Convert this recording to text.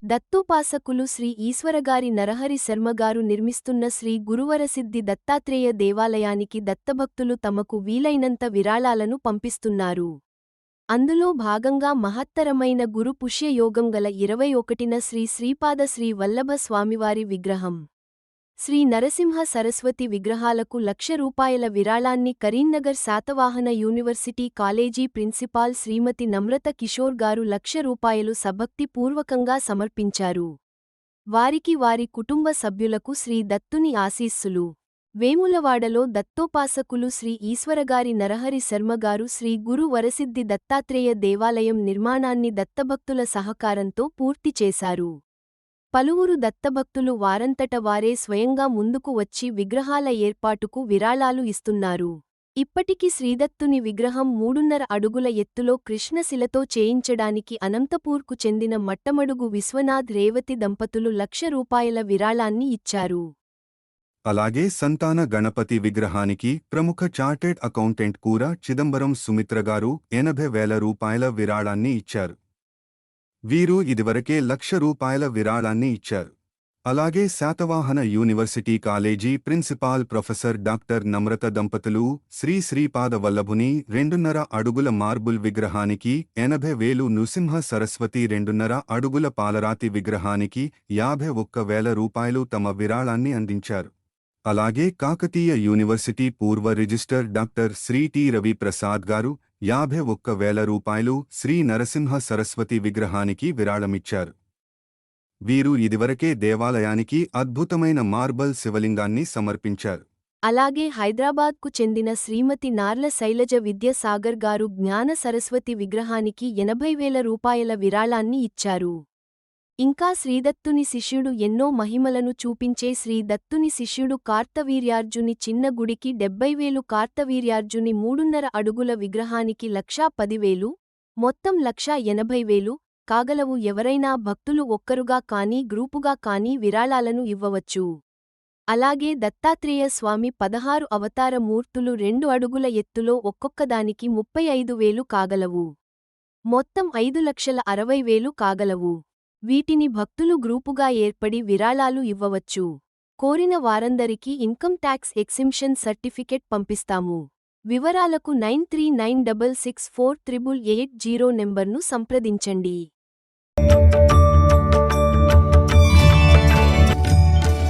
దత్తోపాసకులు శ్రీ ఈశ్వరగారి నరహరి శర్మగారు నిర్మిస్తున్న శ్రీ గురువరసిద్ధి దత్తాత్రేయ దేవాలయానికి దత్తభక్తులు తమకు వీలైనంత విరాళాలను పంపిస్తున్నారు. అందులో భాగంగా మహత్తరమైన గురు పుష్యయోగం గల 21న శ్రీ శ్రీపాద శ్రీ వల్లభ స్వామివారి విగ్రహం, శ్రీ నరసింహ సరస్వతి విగ్రహాలకు ₹1,00,000 విరాళాన్ని Karimnagar Satavahana university college principal Shrimati Namrata Kishore గారు ₹1,00,000 సభక్తి పూర్వకంగా సమర్పించారు. వారికి వారి కుటుంబ సభ్యులకు శ్రీ దత్తుని ఆశీస్సులు. వేములవాడలో దత్తోపాసకులు శ్రీ ఈశ్వరగారి నరహరి శర్మగారు శ్రీ గురు వరసిద్ధి దత్తాత్రేయ దేవాలయం నిర్మాణాన్ని దత్తభక్తుల సహకారంతో పూర్తి చేశారు. పలువురు దత్తభక్తులు వారంతట వారే స్వయంగా ముందుకు వచ్చి విగ్రహాల ఏర్పాటుకు విరాళాలు ఇస్తున్నారు. ఇప్పటికి శ్రీదత్తుని విగ్రహం 3.5 అడుగుల ఎత్తులో కృష్ణశిలతో చేయించడానికి అనంతపూర్కు చెందిన మట్టమడుగు విశ్వనాథ్ రేవతి దంపతులు ₹1,00,000 విరాళాన్ని ఇచ్చారు. అలాగే సంతాన గణపతి విగ్రహానికి ప్రముఖ చార్టెడ్ అకౌంటెంట్ కూర చిదంబరం సుమిత్రగారు ₹80,000 విరాళాన్ని ఇచ్చారు. వీరు ఇదివరకే ₹1,00,000 విరాళాన్ని ఇచ్చారు. అలాగే Satavahana university college principal professor doctor Namrata దంపతులు శ్రీ శ్రీపాద వల్లభుని 2.5 అడుగుల మార్బుల్ విగ్రహానికి ₹80,000, నృసింహ సరస్వతి 2.5 అడుగుల పాలరాతి విగ్రహానికి ₹51,000 తమ విరాళాన్ని అందించారు. అలాగే కాకతీయ యూనివర్సిటీ పూర్వ register doctor Shri T Ravi Prasad గారు ₹51,000 శ్రీ నరసింహ సరస్వతి విగ్రహానికి విరాళమిచ్చారు. వీరు ఇదివరకే దేవాలయానికి అద్భుతమైన మార్బల్ శివలింగాన్ని సమర్పించారు. అలాగే హైదరాబాద్కు చెందిన శ్రీమతి నార్ల శైలజ విద్యాసాగర్ గారు జ్ఞాన సరస్వతి విగ్రహానికి ₹80,000 విరాళాన్ని ఇచ్చారు. ఇంకా శ్రీదత్తుని శిష్యుడు ఎన్నో మహిమలను చూపించే శ్రీదత్తుని శిష్యుడు కార్తవీర్యార్జుని చిన్న గుడికి ₹70,000, కార్తవీర్యార్జుని 3.5 అడుగుల విగ్రహానికి ₹1,10,000, మొత్తం ₹1,80,000 కాగలవు. ఎవరైనా భక్తులు ఒక్కరుగా కానీ గ్రూపుగా కానీ విరాళాలను ఇవ్వవచ్చు. అలాగే దత్తాత్రేయ స్వామి 16 అవతార మూర్తులు 2 అడుగుల ఎత్తులో ఒక్కొక్కదానికి ₹35,000 కాగలవు. మొత్తం ₹5,60,000 కాగలవు. వీటిని భక్తులు గ్రూపుగా ఏర్పడి విరాళాలు ఇవ్వవచ్చు. కోరిన వారందరికీ ఇన్కమ్ ట్యాక్స్ ఎక్సెంప్షన్ సర్టిఫికెట్ పంపిస్తాము. వివరాలకు 9396648880 నెంబర్ను సంప్రదించండి.